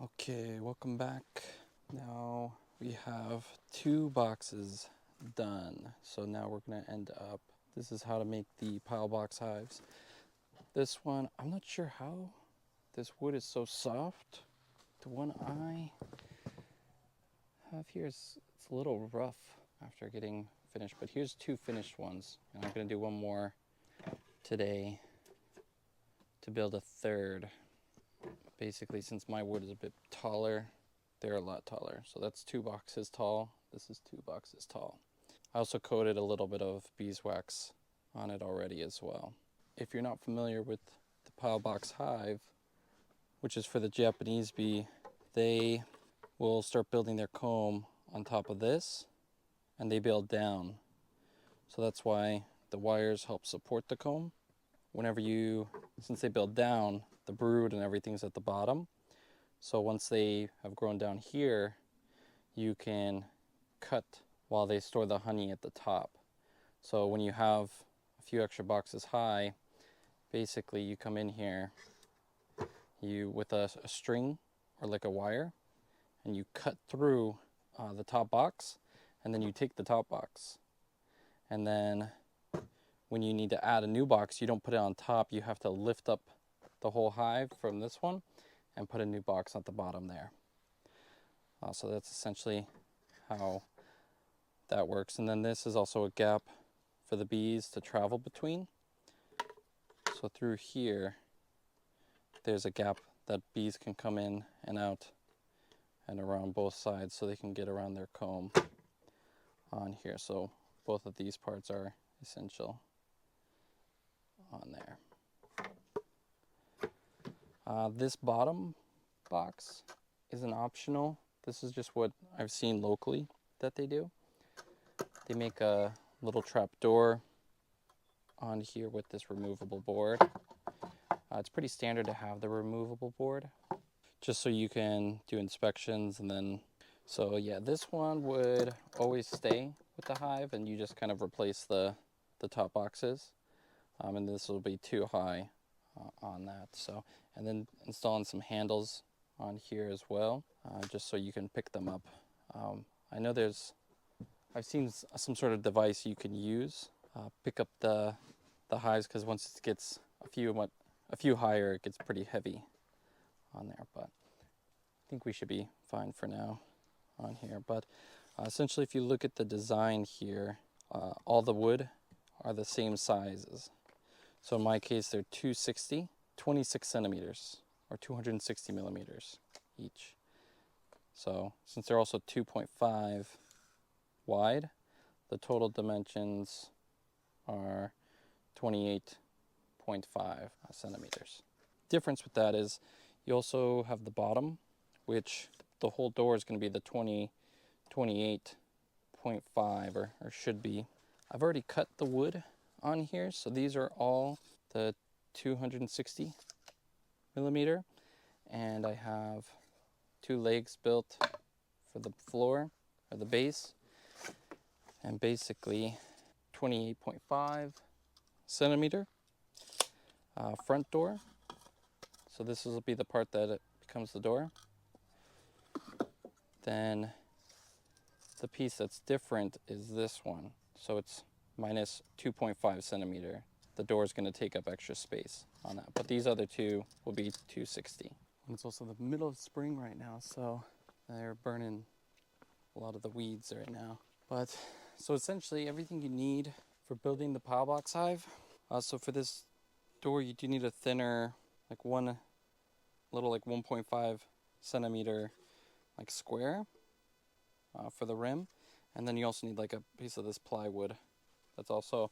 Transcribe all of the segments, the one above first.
Okay, welcome back. Now we have 2 boxes done. So now we're going to end up, this is how to make the pile box hives. This one, I'm not sure how this wood is so soft. The one I have here is it's a little rough after getting finished, but here's 2 finished ones. And I'm going to do one more today to build a third. Basically, since my wood is a bit taller, they're a lot taller. So that's 2 boxes tall. This is 2 boxes tall. I also coated a little bit of beeswax on it already as well. If you're not familiar with the pile box hive, which is for the Japanese bee, they will start building their comb on top of this, and they build down. So that's why the wires help support the comb. Since they build down, the brood and everything's at the bottom. So once they have grown down here, you can cut while they store the honey at the top. So when you have a few extra boxes high, basically you come in here, with a string or like a wire, and you cut through the top box, and then you take the top box. And then when you need to add a new box, you don't put it on top, you have to lift up the whole hive from this one and put a new box at the bottom there. So that's essentially how that works. And then this is also a gap for the bees to travel between. So through here, there's a gap that bees can come in and out and around both sides, so they can get around their comb on here. So both of these parts are essential on there. This bottom box is an optional. This is just what I've seen locally that they do. They make a little trap door on here with this removable board. It's pretty standard to have the removable board, just so you can do inspections. And then, so yeah, this one would always stay with the hive, and you just kind of replace the top boxes. And this will be too high on that. So, and then installing some handles on here as well, just so you can pick them up. I know I've seen some sort of device you can use, pick up the hives, because once it gets a few higher, it gets pretty heavy on there. But I think we should be fine for now on here. But essentially, if you look at the design here, all the wood are the same sizes. So in my case, they're 260, 26 centimeters, or 260 millimeters each. So since they're also 2.5 wide, the total dimensions are 28.5 centimeters. Difference with that is you also have the bottom, which the whole door is going to be the 28.5, or should be. I've already cut the wood on here, so these are all the 260 millimeter, and I have 2 legs built for the floor or the base, and basically 28.5 centimeter front door. So this will be the part that becomes the door. Then the piece that's different is this one. So it's minus 2.5 centimeter. The door is going to take up extra space on that. But these other 2 will be 260. And it's also the middle of spring right now, so they're burning a lot of the weeds right now. But so essentially everything you need for building the pile box hive. So for this door, you do need a thinner, like 1.5 centimeter like square for the rim. And then you also need like a piece of this plywood that's also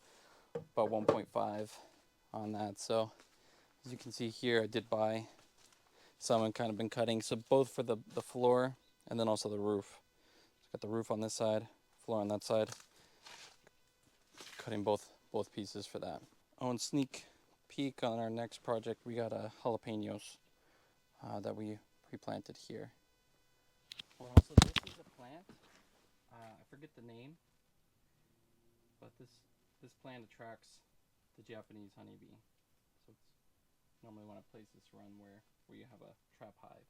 about 1.5 on that. So as you can see here, I did buy some and kind of been cutting. So both for the floor and then also the roof. So got the roof on this side, floor on that side. Cutting both pieces for that. Oh, and sneak peek on our next project, we got jalapenos that we pre-planted here. Well, also this is a plant. I forget the name, but this plant attracts the Japanese honeybee. So it's normally when a place is run where you have a trap hive.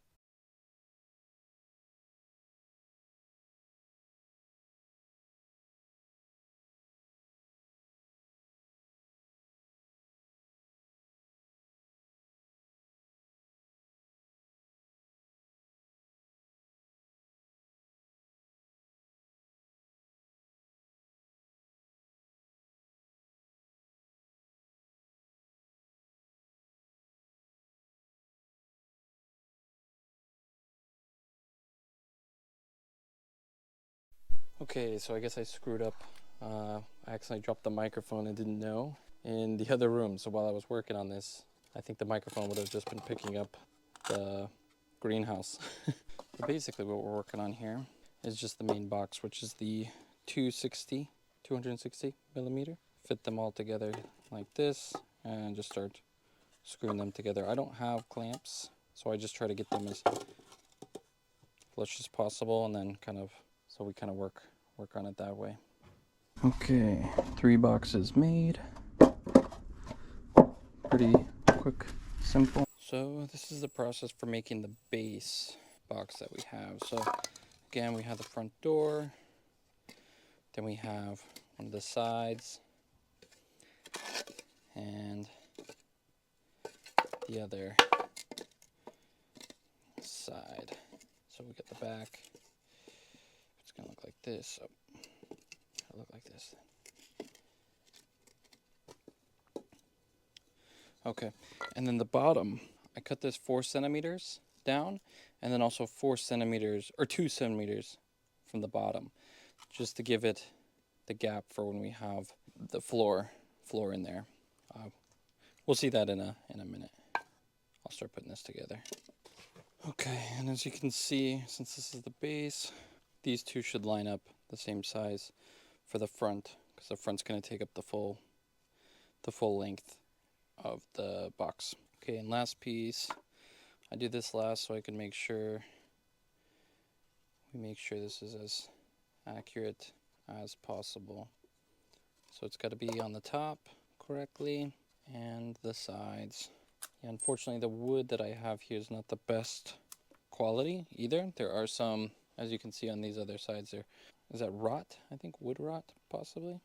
Okay, so I guess I screwed up. I accidentally dropped the microphone and didn't know in the other room. So while I was working on this, I think the microphone would have just been picking up the greenhouse. But basically what we're working on here is just the main box, which is the 260 millimeter. Fit them all together like this and just start screwing them together. I don't have clamps, so I just try to get them as flush as possible, and then so we kind of work on it that way. Okay, 3 boxes made. Pretty quick, simple. So this is the process for making the base box that we have. So again, we have the front door, then we have one of the sides, and the other side. So we got the back. It's gonna look like this. Oh, it'll look like this. Okay, and then the bottom, I cut this 4 centimeters down, and then also 4 centimeters or 2 centimeters from the bottom, just to give it the gap for when we have the floor in there. We'll see that in a minute. I'll start putting this together. Okay, and as you can see, since this is the base, these two should line up the same size for the front, because the front's going to take up the full length of the box. Okay, and last piece, I do this last so I can make sure this is as accurate as possible. So it's got to be on the top correctly and the sides. Yeah, unfortunately the wood that I have here is not the best quality either. There are some, as you can see on these other sides there, is that rot? I think wood rot, possibly.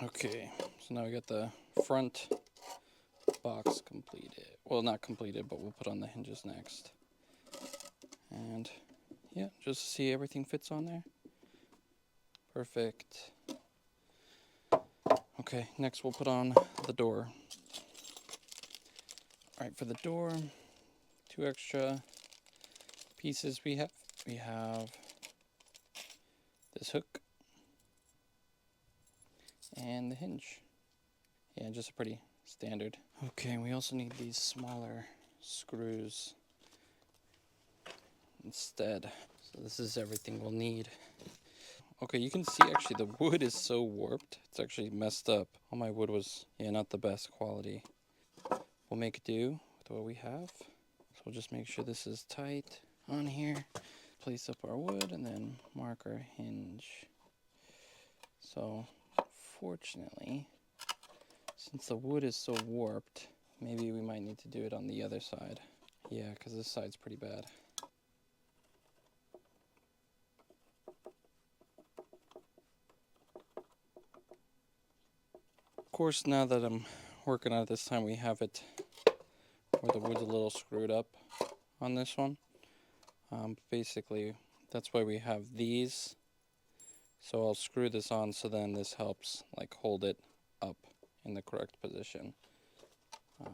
Okay, so now we got the front box completed. Well, not completed, but we'll put on the hinges next. And yeah, just see everything fits on there. Perfect. Okay, next we'll put on the door. All right, for the door, 2 extra pieces we have. We have this hook and the hinge. Yeah, just a pretty standard. Okay, we also need these smaller screws instead. So this is everything we'll need. Okay, you can see actually the wood is so warped. It's actually messed up. All my wood was, not the best quality. We'll make do with what we have. So we'll just make sure this is tight on here. Place up our wood and then mark our hinge. So fortunately, since the wood is so warped, maybe we might need to do it on the other side. Yeah, because this side's pretty bad. Of course, now that I'm working on it this time, we have it where the wood's a little screwed up on this one. Basically, that's why we have these. So I'll screw this on so then this helps like hold it up in the correct position.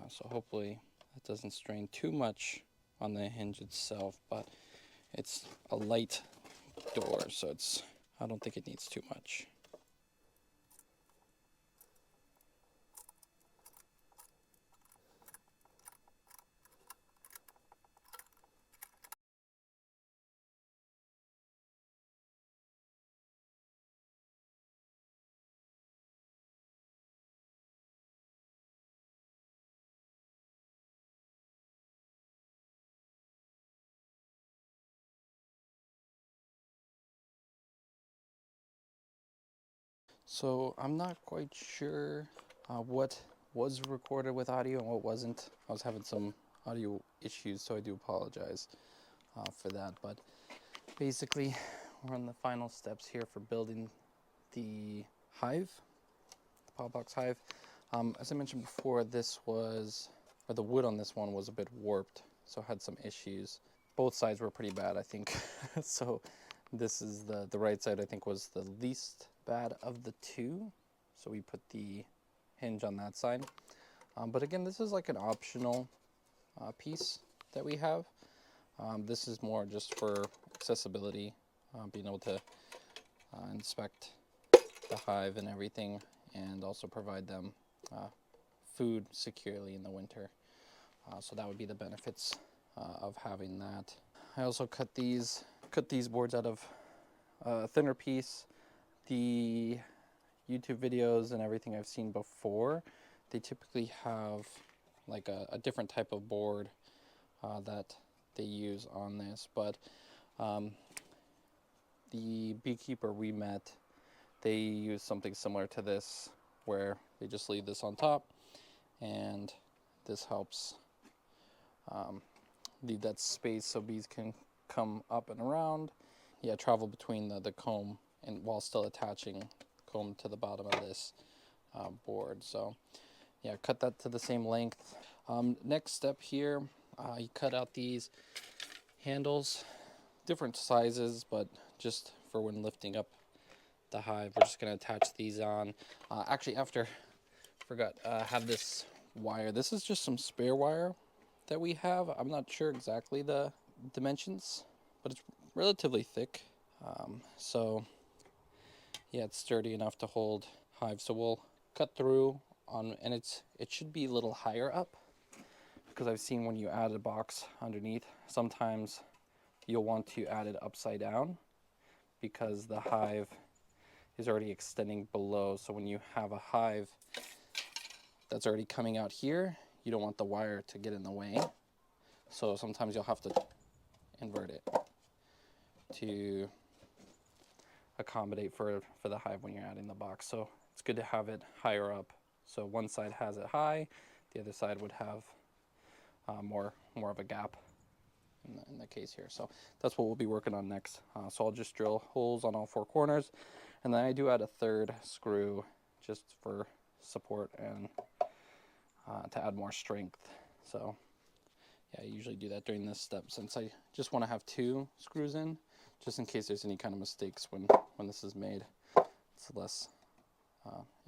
So hopefully that doesn't strain too much on the hinge itself, but it's a light door, so I don't think it needs too much. So I'm not quite sure what was recorded with audio and what wasn't. I was having some audio issues, so I do apologize for that. But basically, we're on the final steps here for building the hive, the pile box hive. As I mentioned before, the wood on this one was a bit warped, so had some issues. Both sides were pretty bad, I think. So This is the right side, I think, was the least bad of the two. So we put the hinge on that side. But again, this is like an optional piece that we have. This is more just for accessibility, being able to inspect the hive and everything, and also provide them food securely in the winter. So that would be the benefits of having that. I also cut these boards out of a thinner piece. The YouTube videos and everything I've seen before, they typically have like a different type of board that they use on this, but the beekeeper we met, they use something similar to this, where they just leave this on top, and this helps leave that space so bees can come up and around. Yeah, travel between the comb and while still attaching comb to the bottom of this board. So yeah, cut that to the same length. Next step here, you cut out these handles, different sizes, but just for when lifting up the hive, we're just going to attach these on. Actually, after, forgot, have this wire. This is just some spare wire that we have. I'm not sure exactly the dimensions, but it's relatively thick. So yeah, it's sturdy enough to hold hive. So we'll cut through on, and it should be a little higher up, because I've seen when you add a box underneath, sometimes you'll want to add it upside down because the hive is already extending below. So when you have a hive that's already coming out here, you don't want the wire to get in the way. So sometimes you'll have to invert it to accommodate for the hive when you're adding the box. So it's good to have it higher up. So one side has it high, the other side would have more of a gap in the case here. So that's what we'll be working on next. So I'll just drill holes on all four corners, and then I do add a third screw just for support and to add more strength. So yeah, I usually do that during this step, since I just want to have two screws in, just in case there's any kind of mistakes when this is made. It's less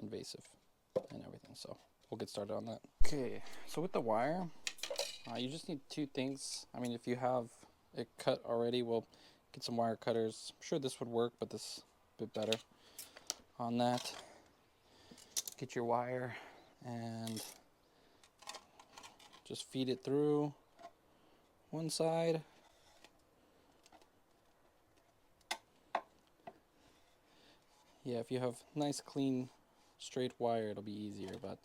invasive and everything. So we'll get started on that. Okay, so with the wire, you just need two things. I mean, if you have it cut already, we'll get some wire cutters. I'm sure this would work, but this is a bit better on that. Get your wire and just feed it through one side. Yeah, if you have nice, clean, straight wire, it'll be easier, but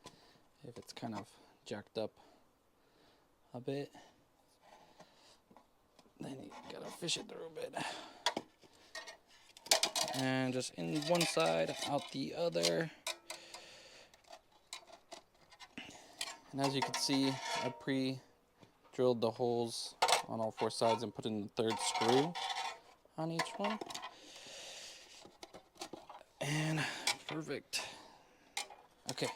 if it's kind of jacked up a bit, then you gotta fish it through a bit. And just in one side, out the other. And as you can see, I pre-drilled the holes on all four sides and put in the third screw on each one. And perfect. Okay.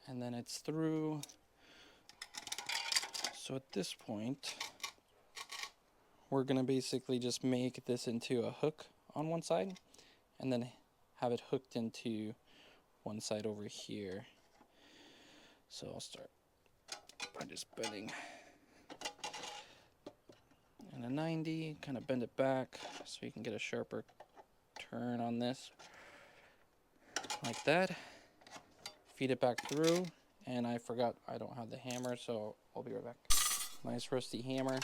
And then it's through. So at this point, we're gonna basically just make this into a hook on one side, and then have it hooked into one side over here. So I'll start by just bending in a 90, kind of bend it back so you can get a sharper turn on this, like that. Feed it back through, and I forgot I don't have the hammer, so I'll be right back. Nice rusty hammer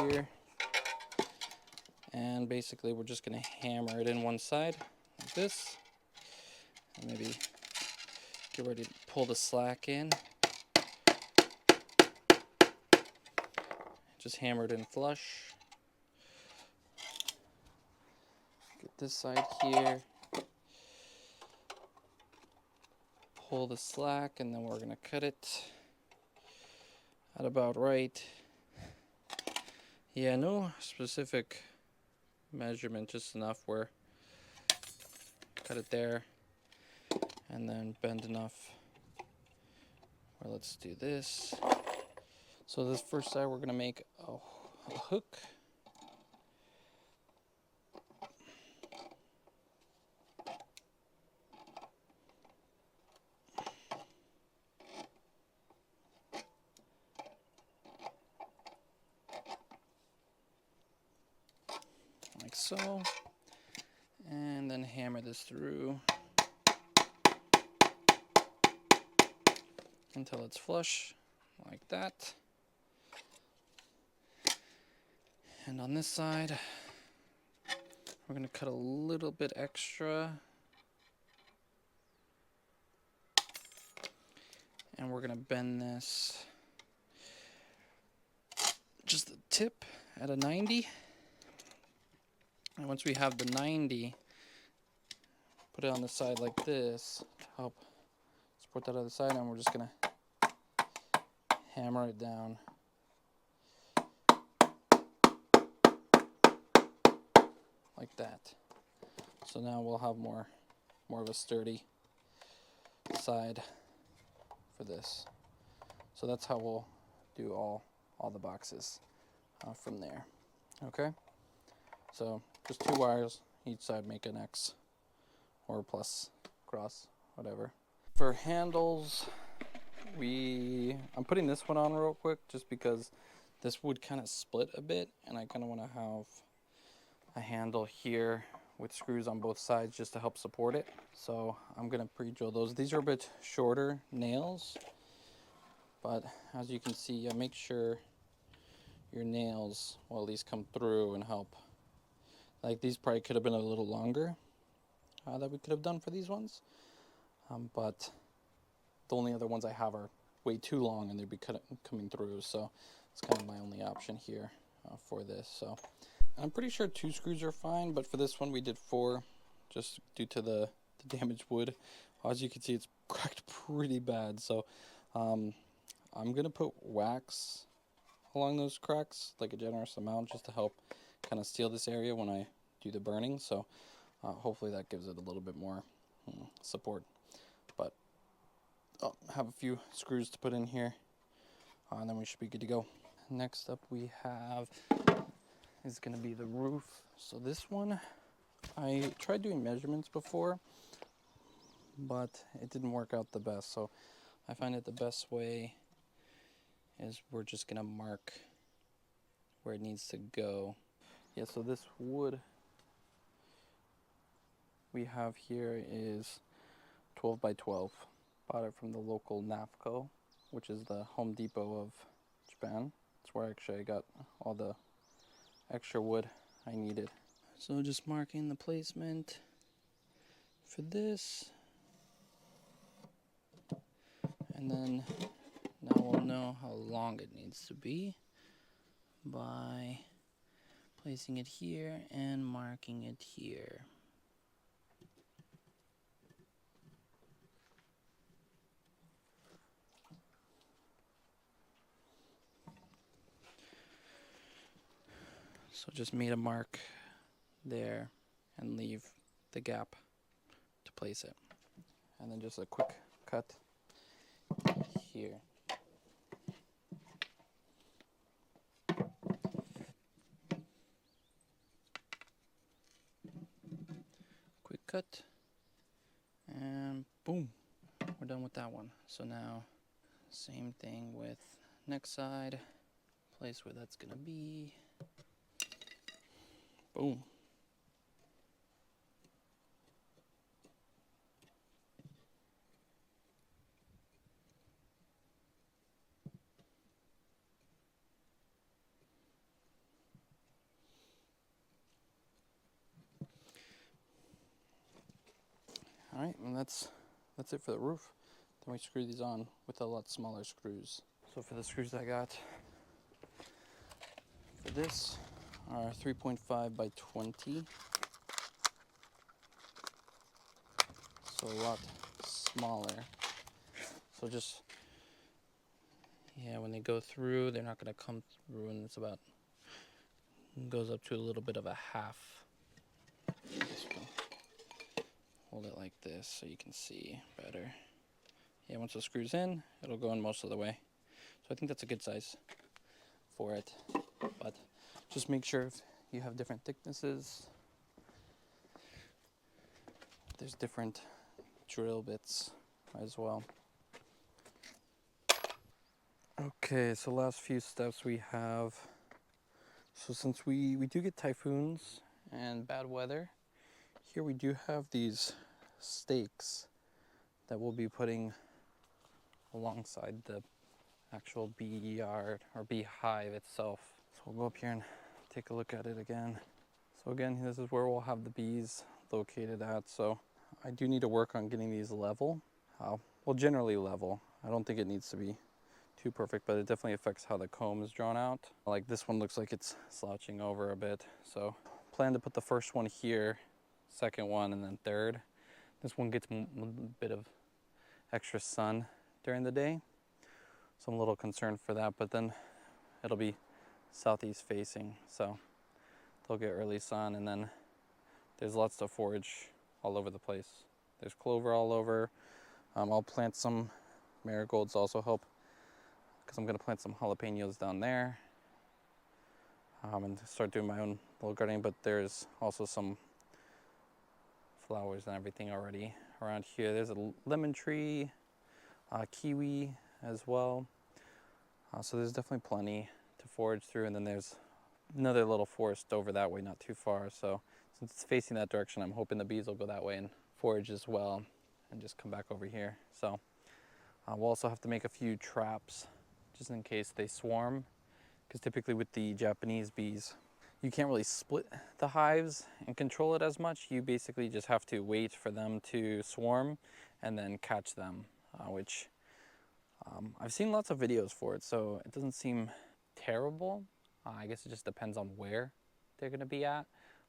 here, and basically we're just gonna hammer it in one side like this, and maybe get ready to pull the slack in. Just hammer it in flush. Get this side here. Pull the slack, and then we're gonna cut it at about right. Yeah, no specific measurement, just enough where cut it there, and then bend enough where, let's do this. So this first side we're gonna make a hook, like so, and then hammer this through until it's flush, like that. And on this side, we're going to cut a little bit extra. And we're going to bend this just the tip at a 90. And once we have the 90, put it on the side like this to help support that other side. And we're just going to hammer it down. Like that. So now we'll have more of a sturdy side for this. So that's how we'll do all the boxes from there. Okay? So just 2 wires, each side make an X or a plus, cross, whatever. For handles, I'm putting this one on real quick just because this would kind of split a bit, and I kind of want to have a handle here with screws on both sides just to help support it. So I'm going to pre-drill those. These are a bit shorter nails, but as you can see, make sure your nails will at least come through and help. Like these probably could have been a little longer that we could have done for these ones, but the only other ones I have are way too long and they'd be coming through, so it's kind of my only option here for this. So I'm pretty sure 2 screws are fine, but for this one we did 4 just due to the damaged wood. As you can see, it's cracked pretty bad, so I'm going to put wax along those cracks, like a generous amount, just to help kind of seal this area when I do the burning. So hopefully that gives it a little bit more support. But I'll have a few screws to put in here, and then we should be good to go. Next up we have is going to be the roof. So this one, I tried doing measurements before, but it didn't work out the best. So I find that the best way is we're just going to mark where it needs to go. Yeah, so this wood we have here is 12 by 12. Bought it from the local NAFCO, which is the Home Depot of Japan. That's where actually I got all the extra wood I needed. So just marking the placement for this. And then now we'll know how long it needs to be by placing it here and marking it here. So just made a mark there and leave the gap to place it. And then just a quick cut here. Quick cut. And boom, we're done with that one. So now, same thing with next side. Place where that's gonna be. Boom. All right, and that's it for the roof. Then we screw these on with a lot smaller screws. So for the screws I got for this are 3.5 by 20. So a lot smaller. So just, yeah, when they go through, they're not going to come through, and it's about, goes up to a little bit of a half. Just hold it like this so you can see better. Yeah, once the screw's in, it'll go in most of the way. So I think that's a good size for it. But just make sure if you have different thicknesses, there's different drill bits as well. Okay, so last few steps we have. So since we do get typhoons and bad weather. Here we do have these stakes that we'll be putting alongside the actual bee yard or beehive itself. So we'll go up here and take a look at it again. So again, this is where we'll have the bees located at. So I do need to work on getting these level. Well, generally level. I don't think it needs to be too perfect, but it definitely affects how the comb is drawn out. Like this one looks like it's slouching over a bit. So plan to put the first one here, second one, and then third. This one gets a bit of extra sun during the day, so I'm a little concerned for that, but then it'll be southeast facing, so they'll get early sun, and then there's lots to forage all over the place. There's clover all over. I'll plant some marigolds, also help, because I'm going to plant some jalapenos down there and start doing my own little gardening, but there's also some flowers and everything already around here. There's a lemon tree, kiwi as well. So there's definitely plenty to forage through, and then there's another little forest over that way, not too far. So since it's facing that direction, I'm hoping the bees will go that way and forage as well and just come back over here. So we'll also have to make a few traps just in case they swarm, because typically with the Japanese bees, you can't really split the hives and control it as much. You basically just have to wait for them to swarm and then catch them, which I've seen lots of videos for it, so it doesn't seem terrible. I guess it just depends on where they're going to be at.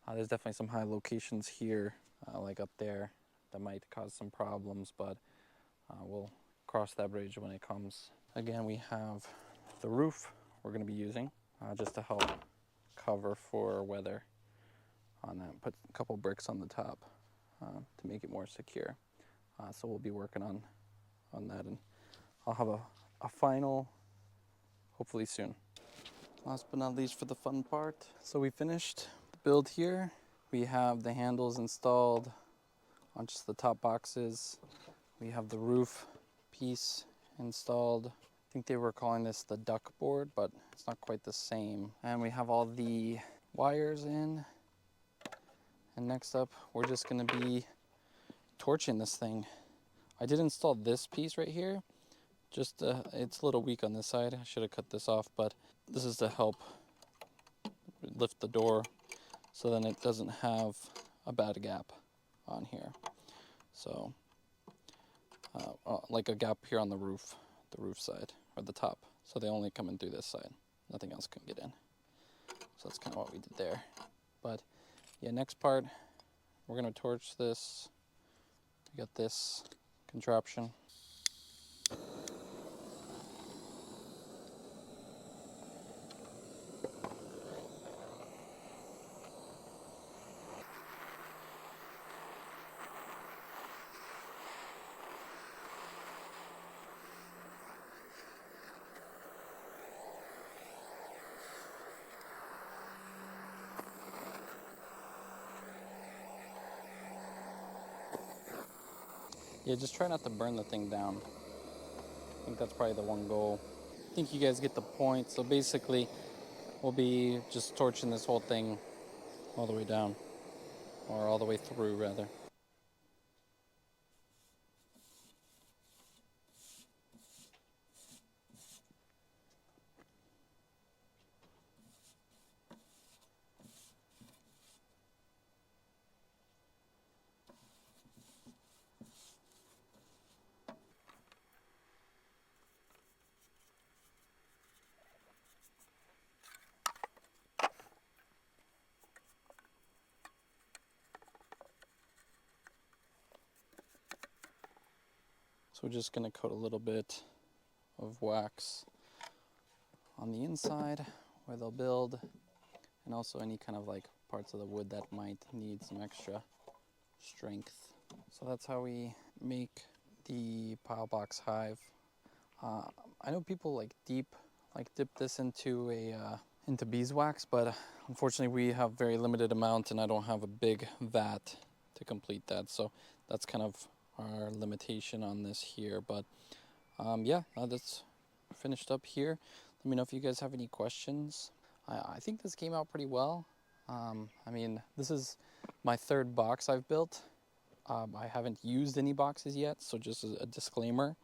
There's definitely some high locations here, like up there, that might cause some problems, but we'll cross that bridge when it comes. Again, we have the roof we're going to be using just to help cover for weather on that. Put a couple bricks on the top to make it more secure. So we'll be working on that, and I'll have a final hopefully soon. Last but not least, for the fun part. So we finished the build here. We have the handles installed on just the top boxes. We have the roof piece installed. I think they were calling this the duck board, but it's not quite the same. And we have all the wires in. And next up, we're just gonna be torching this thing. I did install this piece right here. Just it's a little weak on this side. I should have cut this off, but this is to help lift the door so then it doesn't have a bad gap on here. So like a gap here on the roof side or the top. So they only come in through this side. Nothing else can get in. So that's kind of what we did there. But yeah, next part, we're gonna torch this. We got this contraption. Yeah, just try not to burn the thing down. I think that's probably the one goal. I think you guys get the point. So basically, we'll be just torching this whole thing all the way down, or all the way through rather. So we're just gonna coat a little bit of wax on the inside where they'll build, and also any kind of like parts of the wood that might need some extra strength. So that's how we make the pile box hive. I know people dip this into beeswax, but unfortunately we have very limited amount, and I don't have a big vat to complete that. So that's kind of our limitation on this here. But yeah, that's finished up here. Let me know if you guys have any questions. I think this came out pretty well. I mean, this is my third box I've built. I haven't used any boxes yet, so just a disclaimer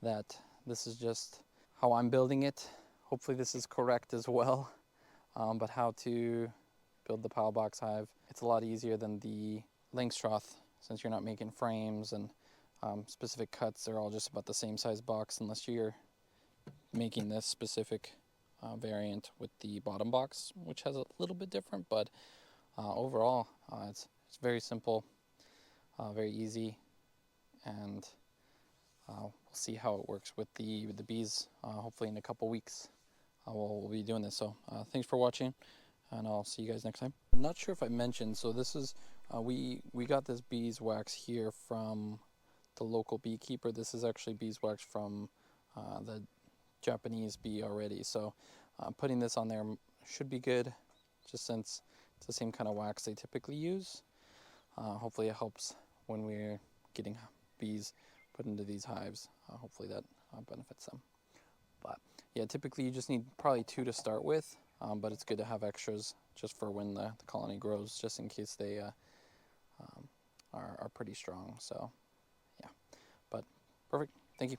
that this is just how I'm building it. Hopefully this is correct as well, but how to build the pile box hive. It's a lot easier than the Langstroth since you're not making frames and specific cuts. They're all just about the same size box unless you're making this specific variant with the bottom box, which has a little bit different, but overall it's very simple, very easy, and we'll see how it works with the bees. Hopefully in a couple weeks we'll be doing this. So thanks for watching, and I'll see you guys next time. I'm not sure if I mentioned, so this is we got this beeswax here from the local beekeeper. This is actually beeswax from the Japanese bee already, so putting this on there should be good, just since it's the same kind of wax they typically use. Hopefully it helps when we're getting bees put into these hives. Hopefully that benefits them. But yeah, typically you just need probably 2 to start with, but it's good to have extras just for when the colony grows, just in case they are pretty strong. So yeah, but perfect. Thank you.